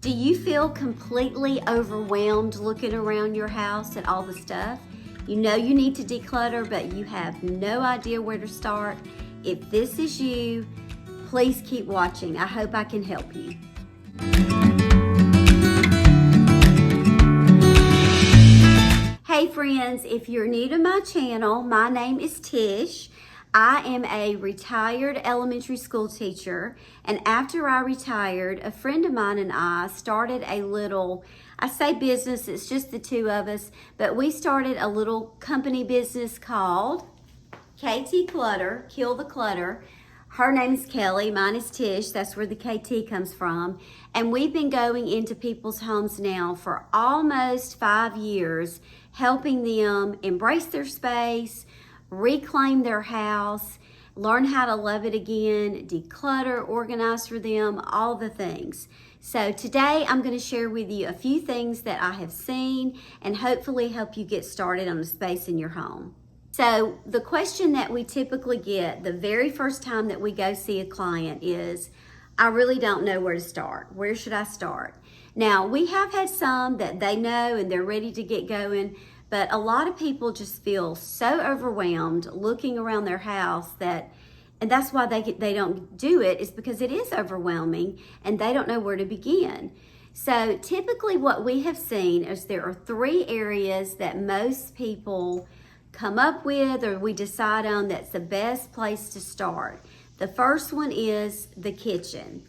Do you feel completely overwhelmed looking around your house at all the stuff? You know you need to declutter, but you have no idea where to start. If this is you, please keep watching. I hope I can help you. Hey friends, if you're new to my channel, my name is Tish. I am a retired elementary school teacher, and after I retired, a friend of mine and I started a little, I say business, it's just the two of us, but we started a little company business called KT Clutter, Kill the Clutter. Her name is Kelly, mine is Tish, that's where the KT comes from. And we've been going into people's homes now for almost 5 years, helping them embrace their space, reclaim their house, learn how to love it again, declutter, organize for them, all the things. So today I'm going to share with you a few things that I have seen and hopefully help you get started on the space in your home. So the question that we typically get the very first time that we go see a client is, I really don't know where to start. Where should I start? Now, we have had some that they know and they're ready to get going, but a lot of people just feel so overwhelmed looking around their house and that's why they don't do it, is because it is overwhelming and they don't know where to begin. So typically what we have seen is there are 3 areas that most people come up with or we decide on that's the best place to start. The first one is the kitchen.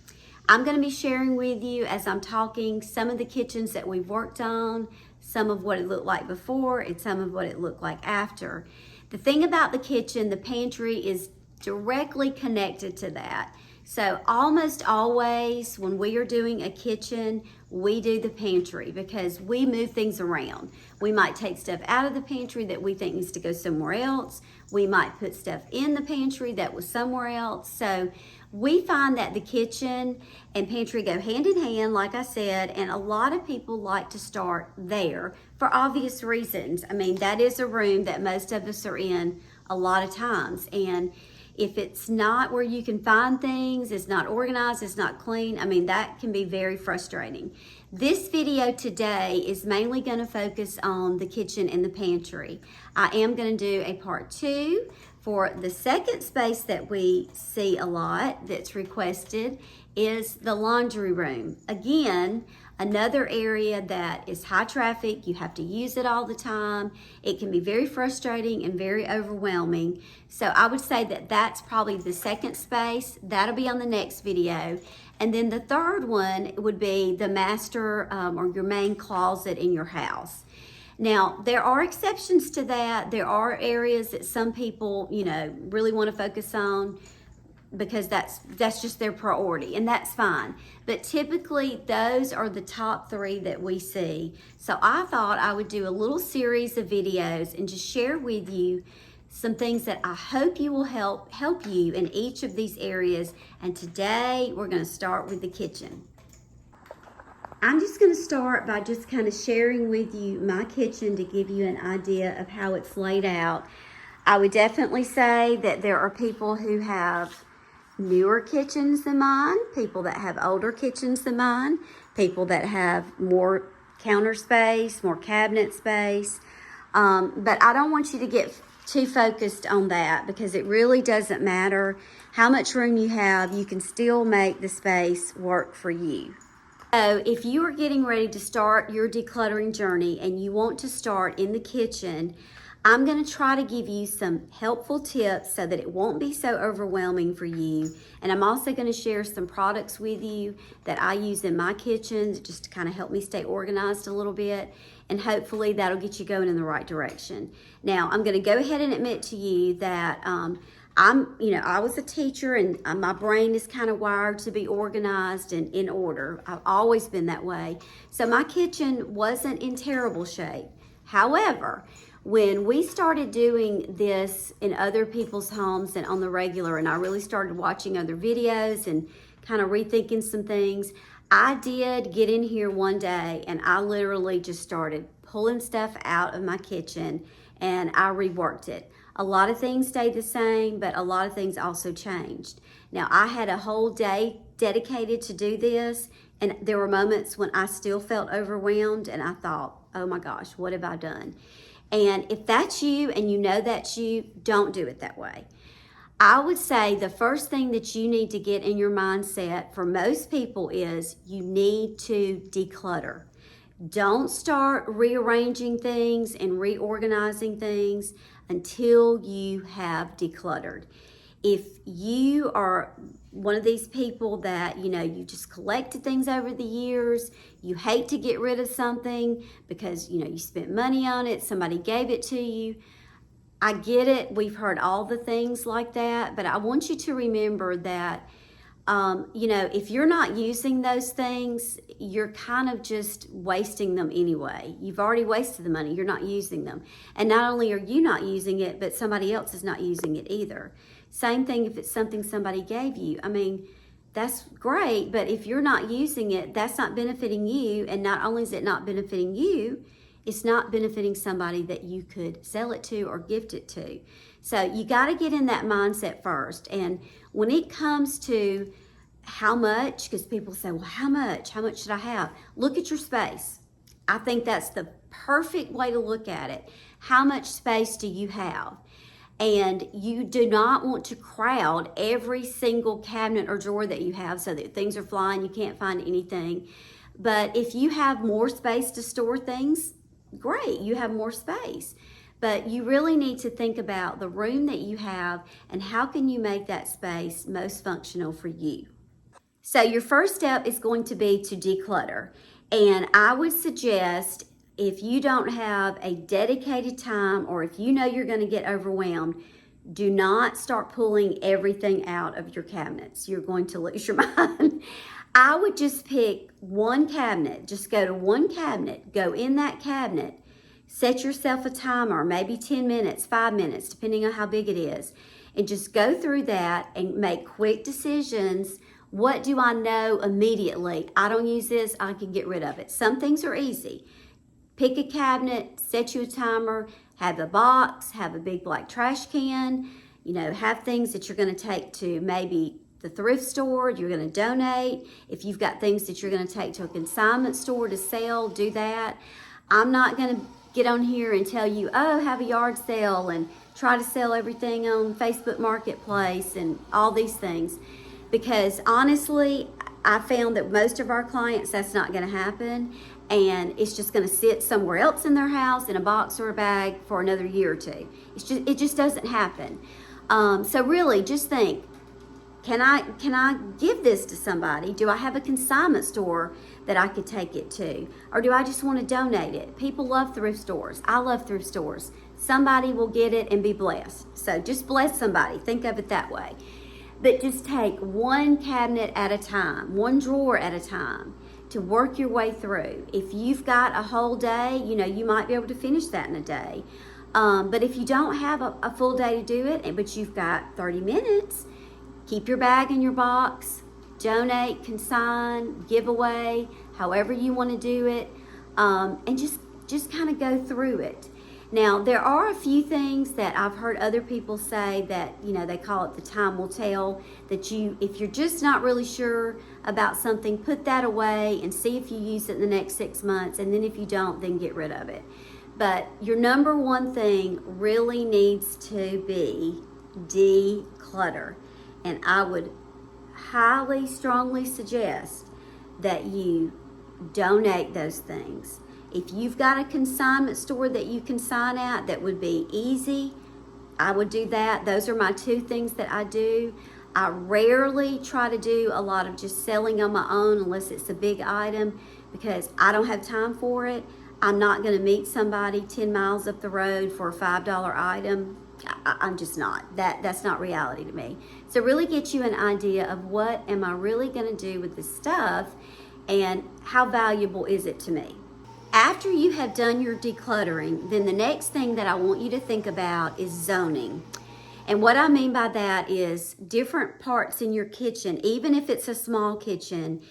I'm going to be sharing with you as I'm talking some of the kitchens that we've worked on, some of what it looked like before and some of what it looked like after. The thing about the kitchen, the pantry is directly connected to that. So almost always when we are doing a kitchen, we do the pantry because we move things around. We might take stuff out of the pantry that we think needs to go somewhere else. We might put stuff in the pantry that was somewhere else. So we find that the kitchen and pantry go hand in hand, like I said, and a lot of people like to start there for obvious reasons. I mean, that is a room that most of us are in a lot of times. And if it's not where you can find things, it's not organized, it's not clean, I mean, that can be very frustrating. This video today is mainly going to focus on the kitchen and the pantry. I am going to do a part 2 for the second space that we see a lot that's requested is the laundry room. Again, another area that is high traffic. You have to use it all the time. It can be very frustrating and very overwhelming. So I would say that that's probably the second space. That'll be on the next video. And then the third one would be the master or your main closet in your house. Now, there are exceptions to that. There are areas that some people, really want to focus on because that's just their priority, and that's fine. But typically, those are the top 3 that we see. So I thought I would do a little series of videos and just share with you some things that I hope you will help you in each of these areas. And today, we're going to start with the kitchen. I'm just going to start by just kind of sharing with you my kitchen to give you an idea of how it's laid out. I would definitely say that there are people who have newer kitchens than mine, people that have older kitchens than mine, people that have more counter space, more cabinet space. But I don't want you to get too focused on that because it really doesn't matter how much room you have. You can still make the space work for you. So if you are getting ready to start your decluttering journey and you want to start in the kitchen, I'm going to try to give you some helpful tips so that it won't be so overwhelming for you. And I'm also going to share some products with you that I use in my kitchen just to kind of help me stay organized a little bit. And hopefully that'll get you going in the right direction. Now, I'm going to go ahead and admit to you that I was a teacher and my brain is kind of wired to be organized and in order. I've always been that way. So my kitchen wasn't in terrible shape. However, when we started doing this in other people's homes and on the regular, and I really started watching other videos and kind of rethinking some things, I did get in here one day and I literally just started pulling stuff out of my kitchen and I reworked it. A lot of things stayed the same, but a lot of things also changed. Now, I had a whole day dedicated to do this. And there were moments when I still felt overwhelmed and I thought, oh my gosh, what have I done? And if that's you and you know that's you, don't do it that way. I would say the first thing that you need to get in your mindset for most people is you need to declutter. Don't start rearranging things and reorganizing things until you have decluttered. If you are one of these people that, you just collected things over the years, you hate to get rid of something because, you spent money on it, somebody gave it to you. I get it. We've heard all the things like that, but I want you to remember that, if you're not using those things, you're kind of just wasting them anyway. You've already wasted the money. You're not using them. And not only are you not using it, but somebody else is not using it either. Same thing if it's something somebody gave you. I mean, that's great, but if you're not using it, that's not benefiting you. And not only is it not benefiting you, it's not benefiting somebody that you could sell it to or gift it to. So you got to get in that mindset first. And when it comes to how much, because people say, well, how much should I have? Look at your space. I think that's the perfect way to look at it. How much space do you have? And you do not want to crowd every single cabinet or drawer that you have so that things are flying, you can't find anything. But if you have more space to store things, great, you have more space. But you really need to think about the room that you have and how can you make that space most functional for you. So your first step is going to be to declutter. And I would suggest, if you don't have a dedicated time or if you know you're going to get overwhelmed, do not start pulling everything out of your cabinets. You're going to lose your mind. I would just pick one cabinet. Just go to one cabinet, go in that cabinet, set yourself a timer, maybe 10 minutes, 5 minutes, depending on how big it is, and just go through that and make quick decisions. What do I know immediately? I don't use this, I can get rid of it. Some things are easy. Pick a cabinet, set you a timer, have a box, have a big black trash can, have things that you're going to take to maybe the thrift store, you're going to donate. If you've got things that you're going to take to a consignment store to sell, do that. I'm not going to get on here and tell you, oh, have a yard sale and try to sell everything on Facebook Marketplace and all these things. Because honestly, I found that most of our clients, that's not going to happen. And it's just going to sit somewhere else in their house in a box or a bag for another year or two. It just doesn't happen. So really, just think, can I give this to somebody? Do I have a consignment store that I could take it to? Or do I just want to donate it? People love thrift stores. I love thrift stores. Somebody will get it and be blessed. So just bless somebody. Think of it that way. But just take one cabinet at a time, one drawer at a time to work your way through. If you've got a whole day, you might be able to finish that in a day. But if you don't have a full day to do it, but you've got 30 minutes, keep your bag in your box, donate, consign, give away, however you want to do it, and just kind of go through it. Now, there are a few things that I've heard other people say that, they call it the time will tell, that if you're just not really sure about something, put that away and see if you use it in the next 6 months, and then if you don't, then get rid of it. But your number one thing really needs to be declutter. And I would highly, strongly suggest that you donate those things. If you've got a consignment store that you consign at, that would be easy, I would do that. Those are my two things that I do. I rarely try to do a lot of just selling on my own unless it's a big item, because I don't have time for it. I'm not going to meet somebody 10 miles up the road for a $5 item. I'm just not. That's not reality to me. So really get you an idea of what am I really going to do with this stuff and how valuable is it to me. After you have done your decluttering, then the next thing that I want you to think about is zoning. And what I mean by that is different parts in your kitchen, even if it's a small kitchen,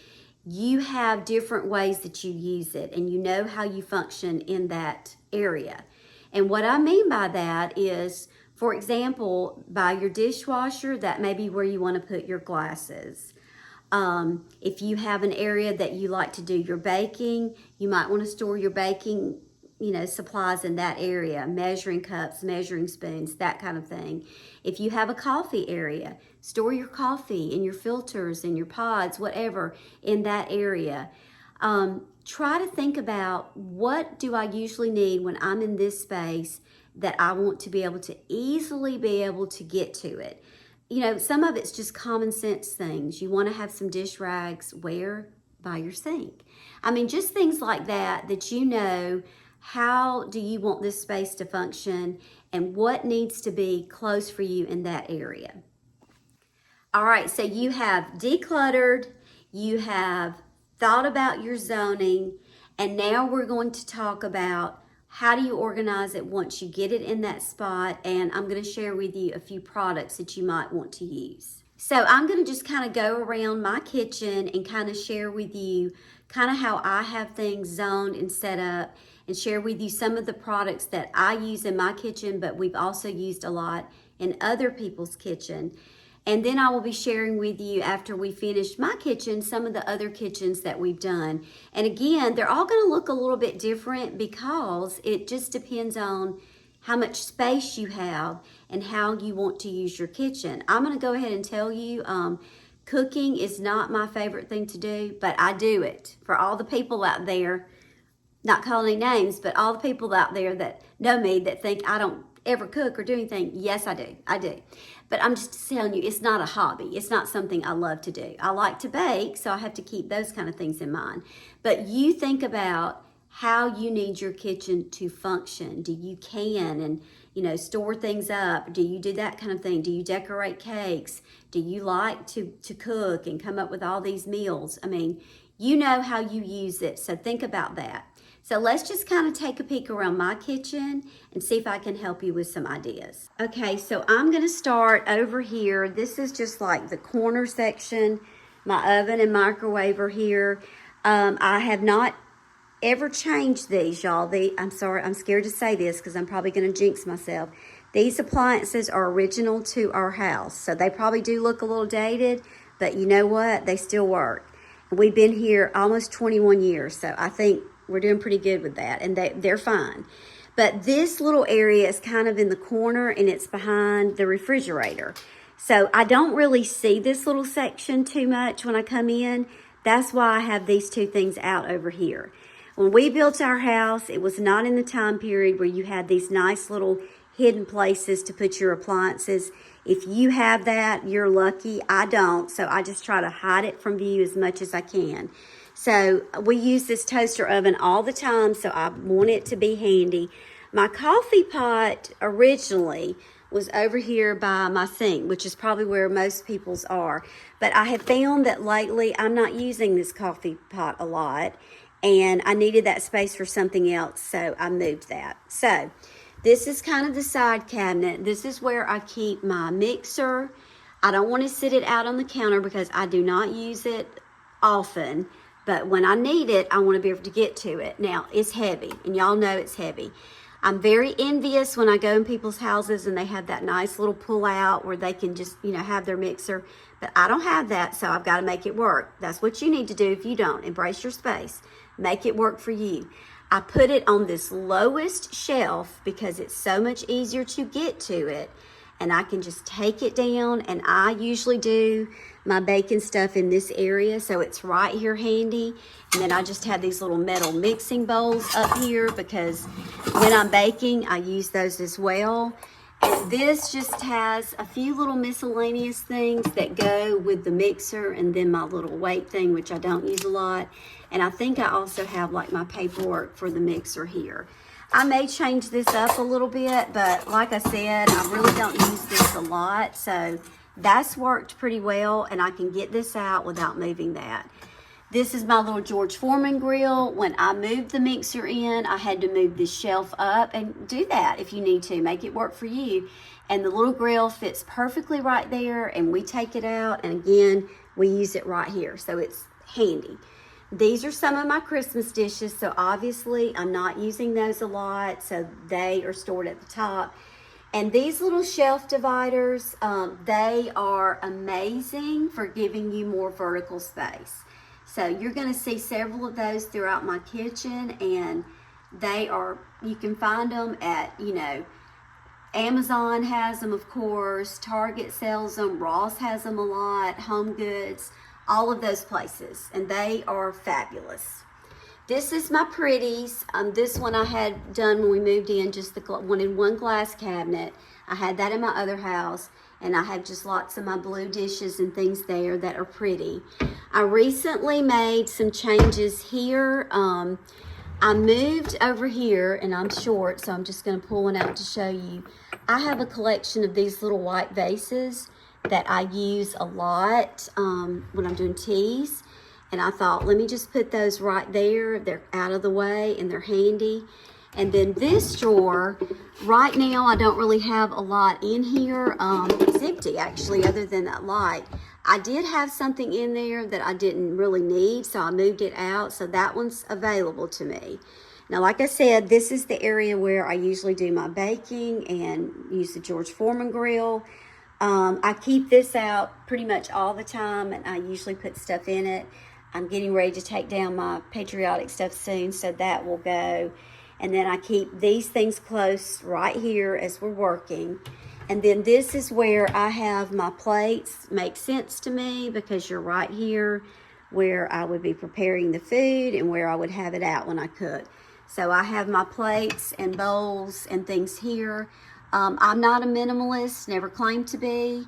you have different ways that you use it and you know how you function in that area. And what I mean by that is, for example, by your dishwasher, that may be where you want to put your glasses. If you have an area that you like to do your baking, you might want to store your baking supplies in that area, measuring cups, measuring spoons, that kind of thing. If you have a coffee area, store your coffee and your filters and your pods, whatever, in that area. Try to think about, what do I usually need when I'm in this space that I want to be able to easily be able to get to it. Some of it's just common sense things. You want to have some dish rags where? By your sink. Just things like that how do you want this space to function and what needs to be close for you in that area. All right, so you have decluttered, you have thought about your zoning, and now we're going to talk about how do you organize it once you get it in that spot, and I'm going to share with you a few products that you might want to use. So I'm going to just kind of go around my kitchen and kind of share with you kind of how I have things zoned and set up, and share with you some of the products that I use in my kitchen, but we've also used a lot in other people's kitchen. And then I will be sharing with you, after we finish my kitchen, some of the other kitchens that we've done. And again, they're all going to look a little bit different because it just depends on how much space you have and how you want to use your kitchen. I'm going to go ahead and tell you, cooking is not my favorite thing to do, but I do it. For all the people out there, not calling any names, but all the people out there that know me that think I don't ever cook or do anything, yes, I do. But I'm just telling you, it's not a hobby. It's not something I love to do. I like to bake, so I have to keep those kind of things in mind. But you think about how you need your kitchen to function. Do you can and store things up? Do you do that kind of thing? Do you decorate cakes? Do you like to cook and come up with all these meals? You know how you use it, so think about that. So let's just kind of take a peek around my kitchen and see if I can help you with some ideas. Okay, so I'm going to start over here. This is just like the corner section. My oven and microwave are here. I have not ever changed these, y'all. I'm sorry, I'm scared to say this because I'm probably going to jinx myself. These appliances are original to our house, so they probably do look a little dated, but you know what? They still work. We've been here almost 21 years, so I think we're doing pretty good with that, and they're fine. But this little area is kind of in the corner, and it's behind the refrigerator. So I don't really see this little section too much when I come in. That's why I have these two things out over here. When we built our house, it was not in the time period where you had these nice little hidden places to put your appliances. If you have that, you're lucky. I don't, so I just try to hide it from view as much as I can. So we use this toaster oven all the time, so I want it to be handy. My coffee pot originally was over here by my sink, which is probably where most people's are. But I have found that lately I'm not using this coffee pot a lot, and I needed that space for something else, so I moved that. So this is kind of the side cabinet. This is where I keep my mixer. I don't want to sit it out on the counter because I do not use it often. But when I need it, I want to be able to get to it. Now, it's heavy, and y'all know it's heavy. I'm very envious when I go in people's houses and they have that nice little pull out where they can just, have their mixer. But I don't have that, so I've got to make it work. That's what you need to do if you don't. Embrace your space. Make it work for you. I put it on this lowest shelf because it's so much easier to get to it. And I can just take it down, and I usually do my baking stuff in this area, so it's right here handy. And then I just have these little metal mixing bowls up here because when I'm baking, I use those as well. And this just has a few little miscellaneous things that go with the mixer, and then my little weight thing, which I don't use a lot. And I think I also have like my paperwork for the mixer here. I may change this up a little bit, but like I said, I really don't use this a lot. So that's worked pretty well, and I can get this out without moving that. This is my little George Foreman grill. When I moved the mixer in, I had to move this shelf up, and do that if you need to. Make it work for you. And the little grill fits perfectly right there, and we take it out, and again, we use it right here. So it's handy. These are some of my Christmas dishes, so obviously I'm not using those a lot, so they are stored at the top. And these little shelf dividers, they are amazing for giving you more vertical space. So you're going to see several of those throughout my kitchen, and they are, you can find them at, Amazon has them, of course, Target sells them, Ross has them a lot, Home Goods, all of those places, and they are fabulous. This is my pretties. This one I had done when we moved in, just the one in one glass cabinet. I had that in my other house, and I have just lots of my blue dishes and things there that are pretty. I recently made some changes here. I moved over here, and I'm short, so I'm just going to pull one out to show you. I have a collection of these little white vases that I use a lot when I'm doing teas. And I thought, let me just put those right there. They're out of the way and they're handy. And then this drawer, right now I don't really have a lot in here. It's empty actually, other than that light. I did have something in there that I didn't really need, so I moved it out. So that one's available to me. Now, like I said, this is the area where I usually do my baking and use the George Foreman grill. I keep this out pretty much all the time, and I usually put stuff in it. I'm getting ready to take down my patriotic stuff soon, so that will go. And then I keep these things close right here as we're working. And then this is where I have my plates. Makes sense to me because you're right here where I would be preparing the food and where I would have it out when I cook. So I have my plates and bowls and things here. I'm not a minimalist, never claimed to be.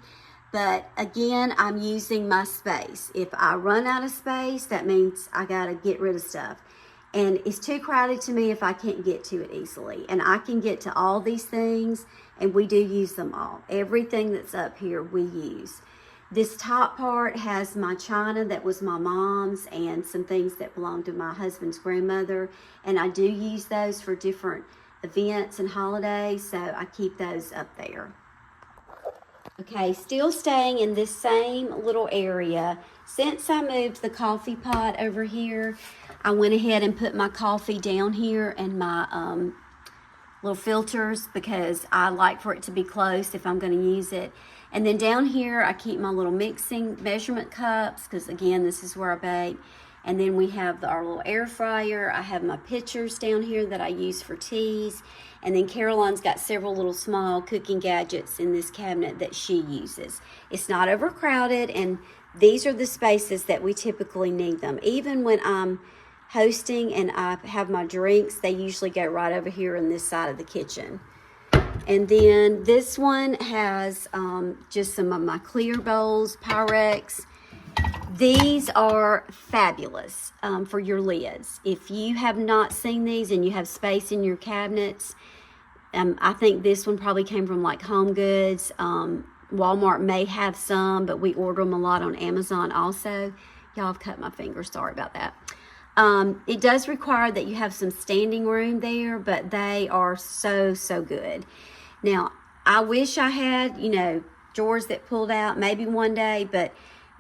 But again, I'm using my space. If I run out of space, that means I gotta get rid of stuff. And it's too crowded to me if I can't get to it easily. And I can get to all these things, and we do use them all. Everything that's up here, we use. This top part has my china that was my mom's and some things that belong to my husband's grandmother. And I do use those for different events and holidays, so I keep those up there. Okay, still staying in this same little area. Since I moved the coffee pot over here, I went ahead and put my coffee down here and my little filters because I like for it to be close if I'm going to use it. And then down here, I keep my little mixing measurement cups because, again, this is where I bake. And then we have our little air fryer. I have my pitchers down here that I use for teas. And then Caroline's got several little small cooking gadgets in this cabinet that she uses. It's not overcrowded, and these are the spaces that we typically need them. Even when I'm hosting and I have my drinks, they usually go right over here on this side of the kitchen. And then this one has just some of my clear bowls, Pyrex. These are fabulous for your lids. If you have not seen these and you have space in your cabinets, I think this one probably came from like Home Goods. Walmart may have some, but we order them a lot on Amazon also. Y'all, I've cut my finger, sorry about that. It does require that you have some standing room there, but they are so, so good. Now, I wish I had, drawers that pulled out maybe one day, but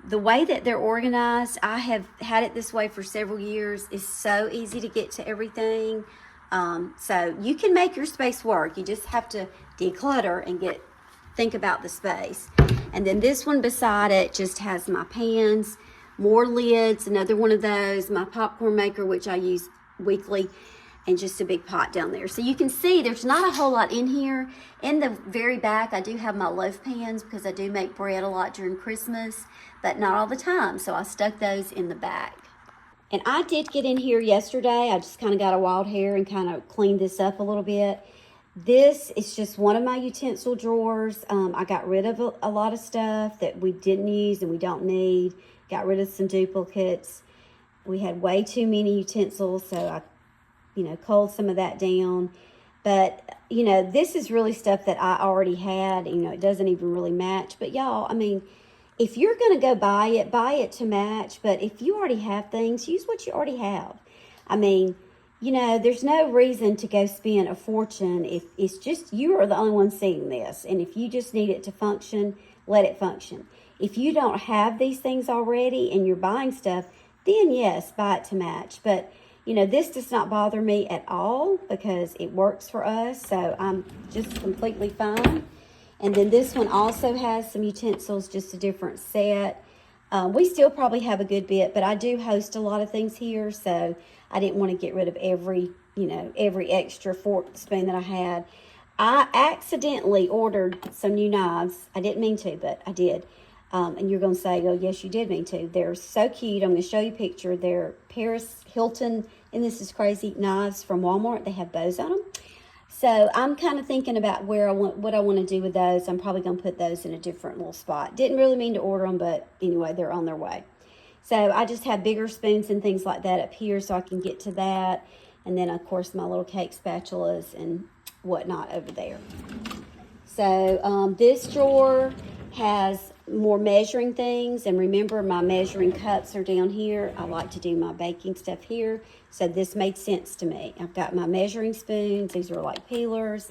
the way that they're organized, I have had it this way for several years. It's so easy to get to everything. So you can make your space work. You just have to declutter and think about the space. And then this one beside it just has my pans, more lids, another one of those, my popcorn maker, which I use weekly, and just a big pot down there. So you can see there's not a whole lot in here. In the very back, I do have my loaf pans because I do make bread a lot during Christmas, but not all the time. So I stuck those in the back. And I did get in here yesterday. I just kind of got a wild hair and kind of cleaned this up a little bit. This is just one of my utensil drawers. I got rid of a lot of stuff that we didn't use and we don't need. Got rid of some duplicates. We had way too many utensils, so I culled some of that down. But, this is really stuff that I already had. It doesn't even really match. But y'all, if you're going to go buy it to match. But if you already have things, use what you already have. There's no reason to go spend a fortune if it's just you are the only one seeing this. And if you just need it to function, let it function. If you don't have these things already and you're buying stuff, then yes, buy it to match. But, You know, this does not bother me at all because it works for us, so I'm just completely fine. And then this one also has some utensils, just a different set. We still probably have a good bit, but I do host a lot of things here, so I didn't want to get rid of every extra fork and spoon that I had. I accidentally ordered some new knives. I didn't mean to, but I did. And you're going to say, oh, yes, you did mean to. They're so cute. I'm going to show you a picture. They're Paris Hilton, and this is crazy, knives from Walmart. They have bows on them. So I'm kind of thinking about what I want to do with those. I'm probably going to put those in a different little spot. Didn't really mean to order them, but anyway, they're on their way. So I just have bigger spoons and things like that up here so I can get to that. And then, of course, my little cake spatulas and whatnot over there. So this drawer has more measuring things, and remember my measuring cups are down here. I like to do my baking stuff here, so this made sense to me. I've got my measuring spoons. These are like peelers,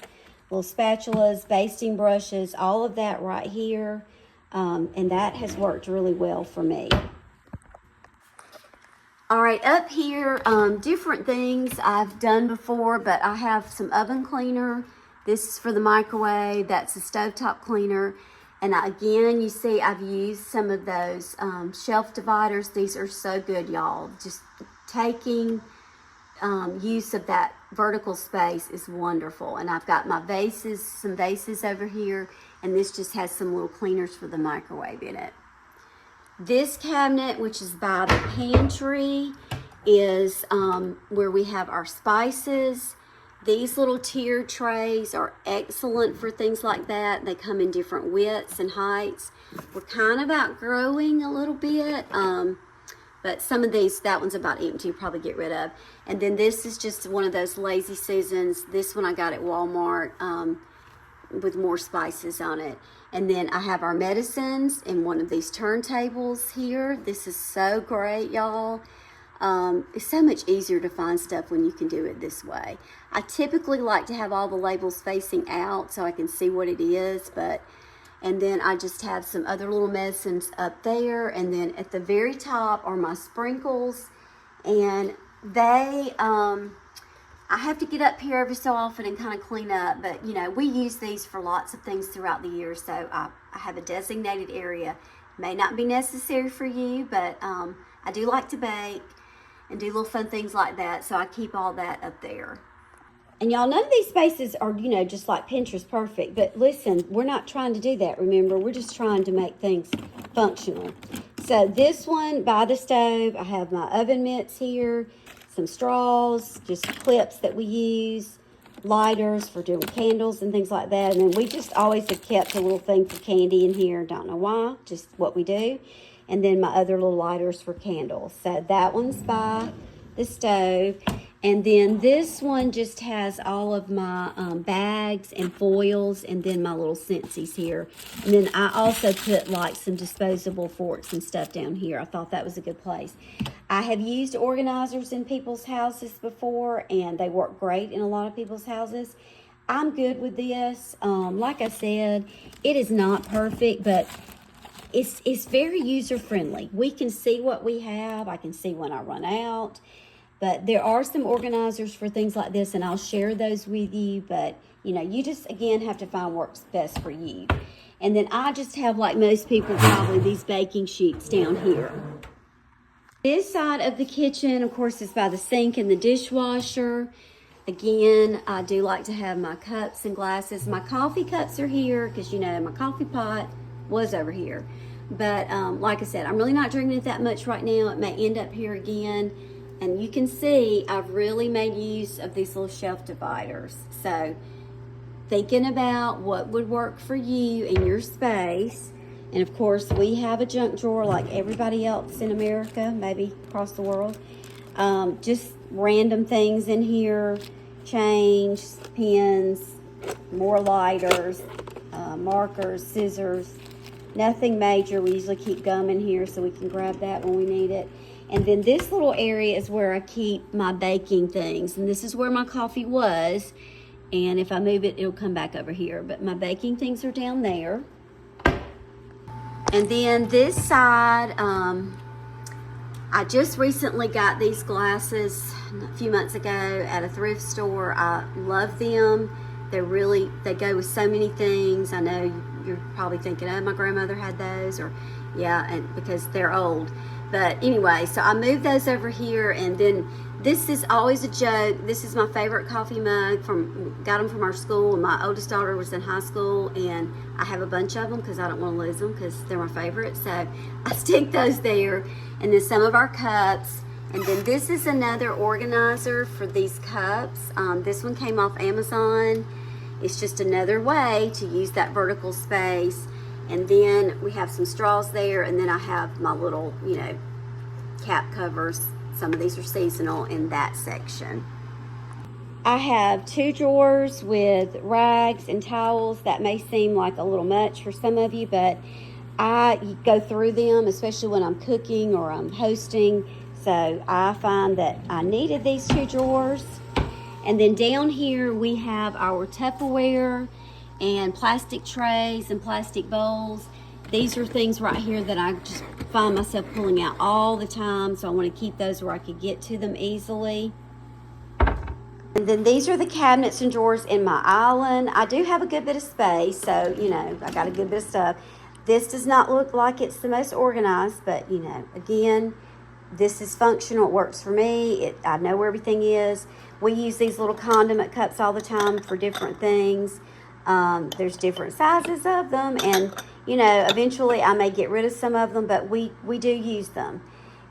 little spatulas, basting brushes, all of that right here, and that has worked really well for me. All right, up here, different things I've done before, but I have some oven cleaner. This is for the microwave. That's a stovetop cleaner. And again, you see I've used some of those shelf dividers. These are so good, y'all. Just taking use of that vertical space is wonderful. And I've got my vases, some vases over here, and this just has some little cleaners for the microwave in it. This cabinet, which is by the pantry, is where we have our spices. These little tier trays are excellent for things like that. They come in different widths and heights. We're kind of outgrowing a little bit, but some of these, that one's about empty, probably get rid of. And then this is just one of those Lazy Susans. This one I got at Walmart with more spices on it. And then I have our medicines in one of these turntables here. This is so great, y'all. It's so much easier to find stuff when you can do it this way. I typically like to have all the labels facing out so I can see what it is, and then I just have some other little medicines up there, and then at the very top are my sprinkles, and they, I have to get up here every so often and kind of clean up, but you know, we use these for lots of things throughout the year, so I have a designated area. May not be necessary for you, but I do like to bake and do little fun things like that, so I keep all that up there. And y'all, none of these spaces are, you know, just like Pinterest perfect, but listen, we're not trying to do that, remember? We're just trying to make things functional. So this one by the stove, I have my oven mitts here, some straws, just clips that we use, lighters for doing candles and things like that. And then we just always have kept a little thing for candy in here. Don't know why, just what we do. And then my other little lighters for candles. So that one's by the stove. And then this one just has all of my bags and foils, and then my little Scentsies here. And then I also put like some disposable forks and stuff down here. I thought that was a good place. I have used organizers in people's houses before, and they work great in a lot of people's houses. I'm good with this. Like I said, it is not perfect, but it's very user-friendly. We can see what we have. I can see when I run out. But there are some organizers for things like this, and I'll share those with you. But, you know, you just, again, have to find what's best for you. And then I just have, like most people, probably these baking sheets down here. This side of the kitchen, of course, is by the sink and the dishwasher. Again, I do like to have my cups and glasses. My coffee cups are here because, you know, my coffee pot was over here. But like I said, I'm really not drinking it that much right now. It may end up here again. And you can see I've really made use of these little shelf dividers. So thinking about what would work for you in your space. And of course, we have a junk drawer like everybody else in America, maybe across the world. Just random things in here, change, pens, more lighters, markers, scissors. Nothing major. We usually keep gum in here so we can grab that when we need it. And then this little area is where I keep my baking things. And this is where my coffee was. And if I move it, it'll come back over here. But my baking things are down there. And then this side, I I just recently got these glasses a few months ago at a thrift store. I love them. They go with so many things. I know you're probably thinking, oh, my grandmother had those, or yeah, and because they're old. But anyway, so I moved those over here, and then this is always a joke. This is my favorite coffee mug got them from our school when my oldest daughter was in high school, and I have a bunch of them because I don't want to lose them because they're my favorite. So I stick those there, and then some of our cups. And then this is another organizer for these cups. This one came off Amazon. It's just another way to use that vertical space. And then we have some straws there, and then I have my little, cap covers. Some of these are seasonal in that section. I have 2 drawers with rags and towels. That may seem like a little much for some of you, but I go through them, especially when I'm cooking or I'm hosting. So I find that I needed these 2 drawers. And then down here we have our Tupperware and plastic trays and plastic bowls. These are things right here that I just find myself pulling out all the time, so I want to keep those where I could get to them easily. And then these are the cabinets and drawers in my island. I do have a good bit of space, so I got a good bit of stuff. This does not look like it's the most organized, but again, this is functional. It works for me. I know where everything is. We use these little condiment cups all the time for different things. There's different sizes of them, and eventually I may get rid of some of them, but we do use them.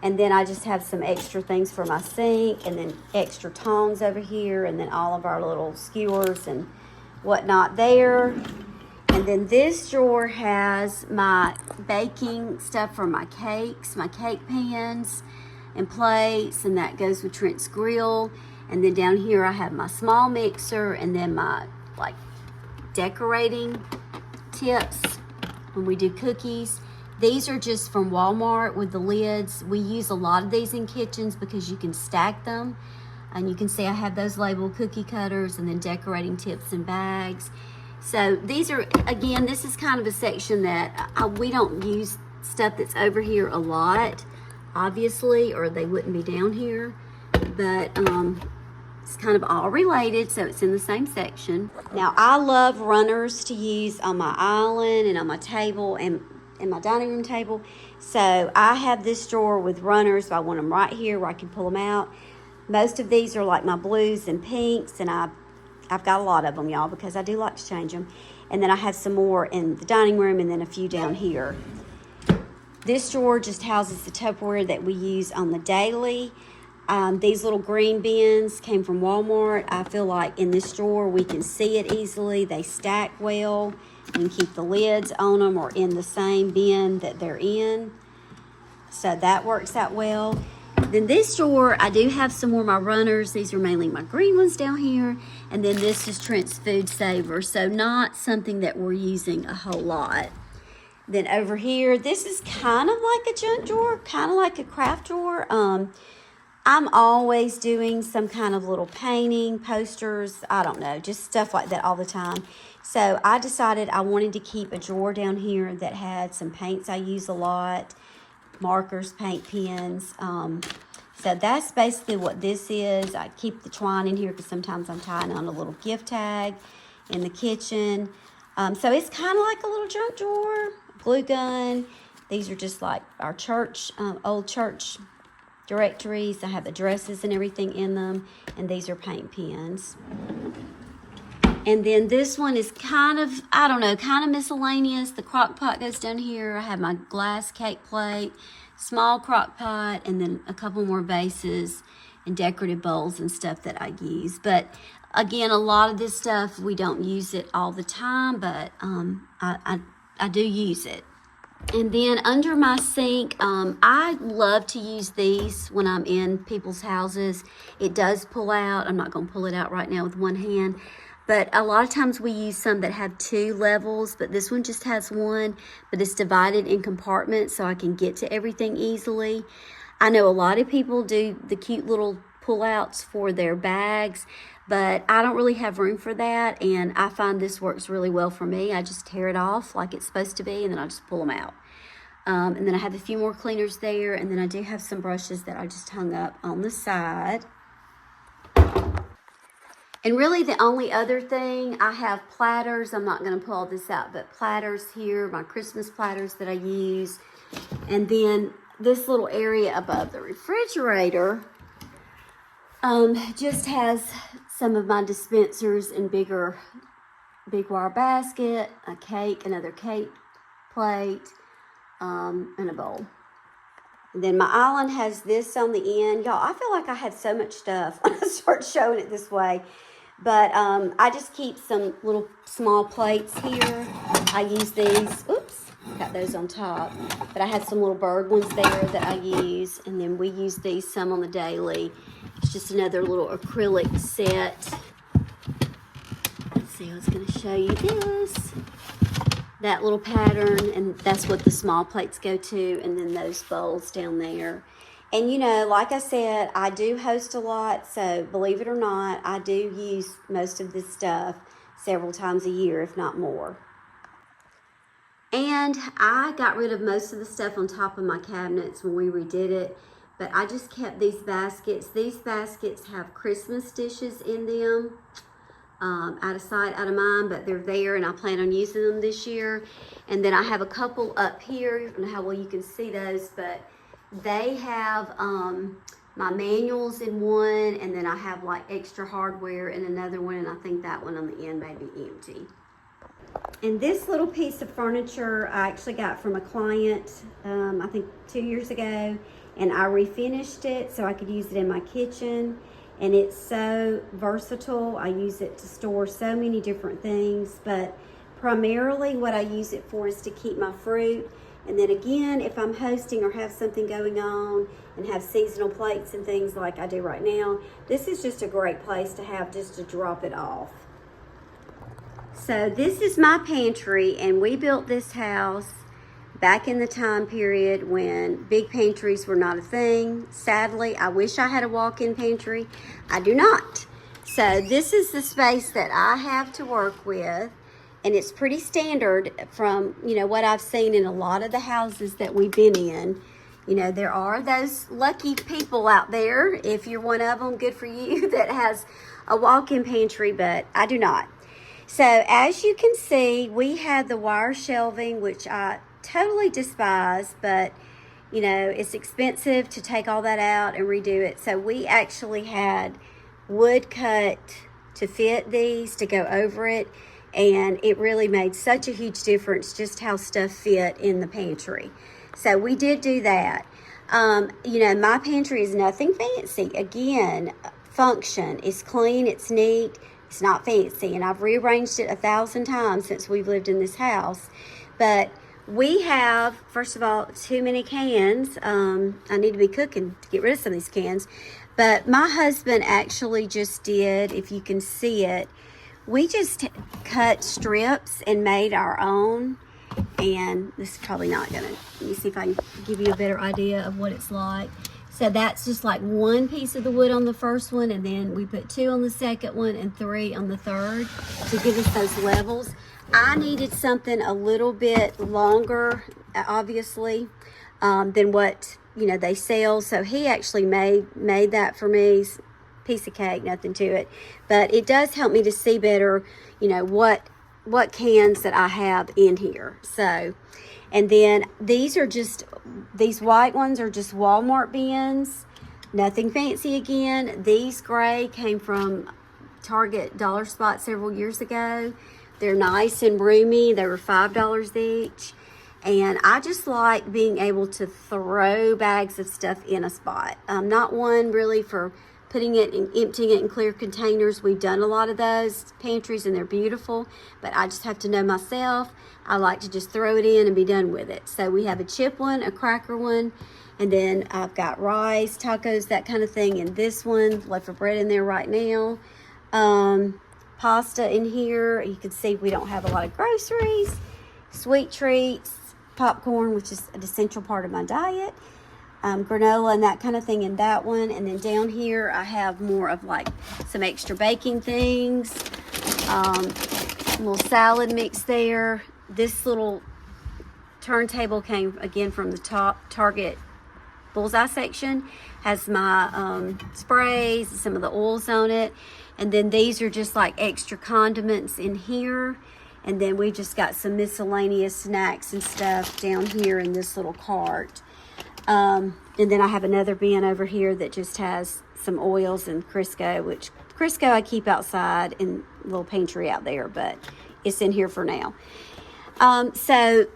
And then I just have some extra things for my sink, and then extra tongs over here, and then all of our little skewers and whatnot there. And then this drawer has my baking stuff for my cakes, my cake pans and plates, and that goes with Trent's grill. And then down here I have my small mixer, and then my decorating tips when we do cookies. These are just from Walmart with the lids. We use a lot of these in kitchens because you can stack them. And you can see I have those labeled cookie cutters, and then decorating tips and bags. So these are, again, this is kind of a section that we don't use stuff that's over here a lot, obviously, or they wouldn't be down here. But it's kind of all related, so it's in the same section. Now, I love runners to use on my island and on my table and my dining room table. So I have this drawer with runners. I want them right here where I can pull them out. Most of these are like my blues and pinks, and I've got a lot of them, y'all, because I do like to change them. And then I have some more in the dining room, and then a few down here. This drawer just houses the Tupperware that we use on the daily. These little green bins came from Walmart. I feel like in this drawer we can see it easily. They stack well. We can keep the lids on them or in the same bin that they're in. So that works out well. Then this drawer, I do have some more of my runners. These are mainly my green ones down here. And then this is Trent's Food Saver. So not something that we're using a whole lot. Then over here, this is kind of like a junk drawer, kind of like a craft drawer. I'm always doing some kind of little painting, posters, I don't know, just stuff like that all the time. So I decided I wanted to keep a drawer down here that had some paints I use a lot, markers, paint pens. So that's basically what this is. I keep the twine in here because sometimes I'm tying on a little gift tag in the kitchen. So it's kind of like a little junk drawer, glue gun. These are just like our church, old church directories. I have addresses and everything in them, and these are paint pens. And then this one is kind of, I don't know, kind of miscellaneous. The crock pot goes down here. I have my glass cake plate, small crock pot, and then a couple more vases and decorative bowls and stuff that I use. But again, a lot of this stuff, we don't use it all the time, but I do use it. And then under my sink, I love to use these when I'm in people's houses. It does pull out. I'm not going to pull it out right now with one hand. But a lot of times we use some that have 2 levels, but this one just has 1, but it's divided in compartments so I can get to everything easily. I know a lot of people do the cute little pull-outs for their bags, but I don't really have room for that, and I find this works really well for me. I just tear it off like it's supposed to be, and then I just pull them out. And then I have a few more cleaners there, and then I do have some brushes that I just hung up on the side. And really the only other thing, I have platters. I'm not going to pull all this out, but platters here, my Christmas platters that I use. And then this little area above the refrigerator just has some of my dispensers in big wire basket, a cake, another cake plate, and a bowl. And then my island has this on the end. Y'all, I feel like I have so much stuff when I start showing it this way. But I just keep some little small plates here. I use these. Oops, got those on top. But I have some little bird ones there that I use. And then we use these some on the daily. It's just another little acrylic set. Let's see, I was going to show you this. That little pattern, and that's what the small plates go to. And then those bowls down there. And, you know, like I said, I do host a lot, so believe it or not, I do use most of this stuff several times a year, if not more. And I got rid of most of the stuff on top of my cabinets when we redid it, but I just kept these baskets. These baskets have Christmas dishes in them, out of sight, out of mind, but they're there, and I plan on using them this year. And then I have a couple up here. I don't know how well you can see those, but they have my manuals in one, and then I have like extra hardware in another one, and I think that one on the end may be empty. And this little piece of furniture I actually got from a client, I think 2 years ago, and I refinished it so I could use it in my kitchen. And it's so versatile. I use it to store so many different things, but primarily what I use it for is to keep my fruit. And then again, if I'm hosting or have something going on and have seasonal plates and things like I do right now, this is just a great place to have just to drop it off. So this is my pantry, and we built this house back in the time period when big pantries were not a thing. Sadly, I wish I had a walk-in pantry. I do not. So this is the space that I have to work with. And it's pretty standard from, you know, what I've seen in a lot of the houses that we've been in. You know, there are those lucky people out there, if you're one of them, good for you, that has a walk-in pantry, but I do not. So as you can see, we had the wire shelving, which I totally despise, but, you know, it's expensive to take all that out and redo it. So we actually had wood cut to fit these, to go over it. And it really made such a huge difference just how stuff fit in the pantry. So we did do that. You know, my pantry is nothing fancy. Again, function. It's clean, it's neat, it's not fancy. And I've rearranged it 1,000 times since we've lived in this house. But we have, first of all, too many cans. I need to be cooking to get rid of some of these cans. But my husband actually just did, if you can see it, we just cut strips and made our own. And this is probably not gonna, let me see if I can give you a better idea of what it's like. So that's just like one piece of the wood on the first one, and then we put 2 on the second one and 3 on the third to give us those levels. I needed something a little bit longer, obviously, than what, you know, they sell. So he actually made that for me. Piece of cake, nothing to it, but it does help me to see better, you know, what cans that I have in here. So, and then these white ones are just Walmart bins, nothing fancy again. These gray came from Target Dollar Spot several years ago. They're nice and roomy. They were $5 each. And I just like being able to throw bags of stuff in a spot. Not one really for putting it and emptying it in clear containers. We've done a lot of those pantries and they're beautiful, but I just have to know myself. I like to just throw it in and be done with it. So we have a chip one, a cracker one, and then I've got rice, tacos, that kind of thing in this one. Loaf of bread in there right now. Pasta in here. You can see we don't have a lot of groceries. Sweet treats, popcorn, which is an essential part of my diet. Granola and that kind of thing in that one. And then down here I have more of like some extra baking things, a little salad mix there. This little turntable came again from the Target bullseye section. Has my sprays, some of the oils on it. And then these are just like extra condiments in here. And then we just got some miscellaneous snacks and stuff down here in this little cart. And then I have another bin over here that just has some oils and Crisco, which Crisco I keep outside in the little pantry out there, but it's in here for now. So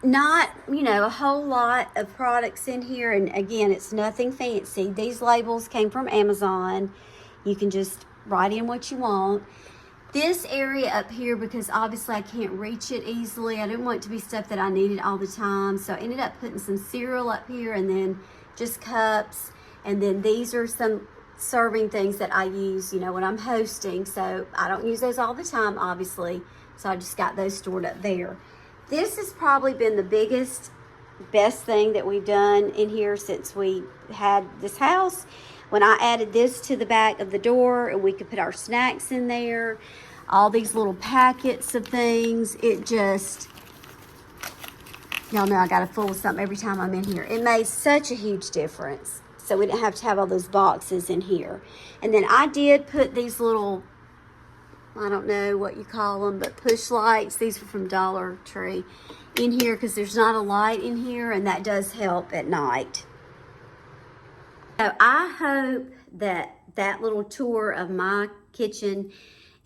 not, a whole lot of products in here. And again, it's nothing fancy. These labels came from Amazon. You can just write in what you want. This area up here, because obviously I can't reach it easily, I didn't want it to be stuff that I needed all the time, so I ended up putting some cereal up here and then just cups. And then these are some serving things that I use, when I'm hosting. So I don't use those all the time, obviously, so I just got those stored up there. This has probably been the best thing that we've done in here since we had this house. When I added this to the back of the door and we could put our snacks in there, all these little packets of things, it just, y'all know I got a full of something every time I'm in here. It made such a huge difference. So we didn't have to have all those boxes in here. And then I did put these little, I don't know what you call them, but push lights. These were from Dollar Tree in here because there's not a light in here, and that does help at night. So I hope that little tour of my kitchen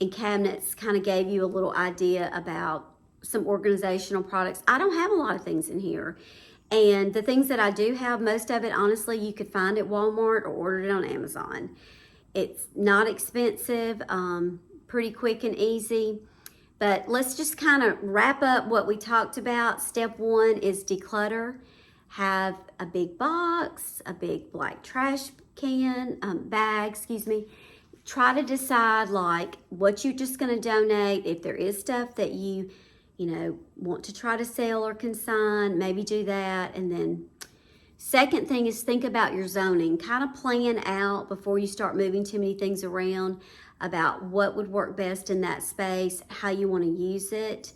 and cabinets kind of gave you a little idea about some organizational products. I don't have a lot of things in here. And the things that I do have, most of it, honestly, you could find at Walmart or order it on Amazon. It's not expensive, pretty quick and easy. But let's just kind of wrap up what we talked about. Step one is declutter. Have a big box, a big black trash can, bag, Try to decide like what you're just going to donate. If there is stuff that you want to try to sell or consign, maybe do that. And then second thing is think about your zoning. Kind of plan out before you start moving too many things around about what would work best in that space, how you want to use it.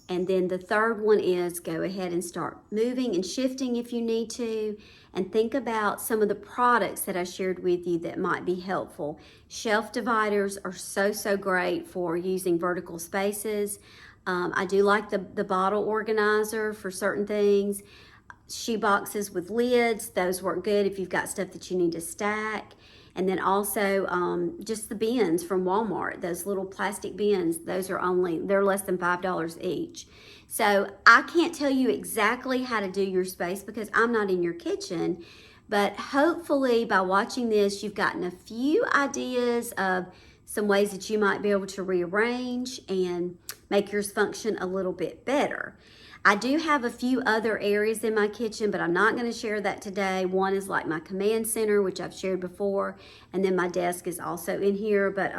And then the third one is go ahead and start moving and shifting if you need to. And think about some of the products that I shared with you that might be helpful. Shelf dividers are so great for using vertical spaces. I do like the bottle organizer for certain things. Shoe boxes with lids, those work good if you've got stuff that you need to stack. And then also just the bins from Walmart, those little plastic bins, they're less than $5 each. So I can't tell you exactly how to do your space because I'm not in your kitchen, but hopefully by watching this, you've gotten a few ideas of some ways that you might be able to rearrange and make yours function a little bit better. I do have a few other areas in my kitchen, but I'm not going to share that today. One is like my command center, which I've shared before, and then my desk is also in here. But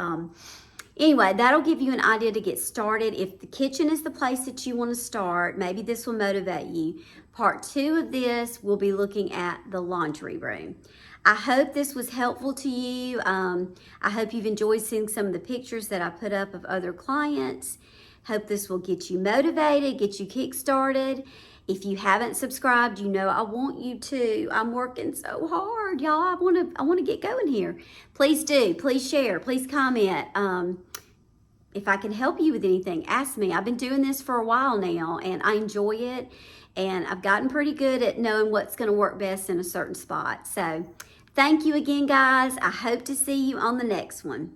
anyway, that'll give you an idea to get started. If the kitchen is the place that you want to start, maybe this will motivate you. Part 2 of this, we'll be looking at the laundry room. I hope this was helpful to you. I hope you've enjoyed seeing some of the pictures that I put up of other clients. Hope this will get you motivated, get you kick-started. If you haven't subscribed, I want you to. I'm working so hard, y'all. I want to get going here. Please do. Please share. Please comment. If I can help you with anything, ask me. I've been doing this for a while now, and I enjoy it. And I've gotten pretty good at knowing what's going to work best in a certain spot. So thank you again, guys. I hope to see you on the next one.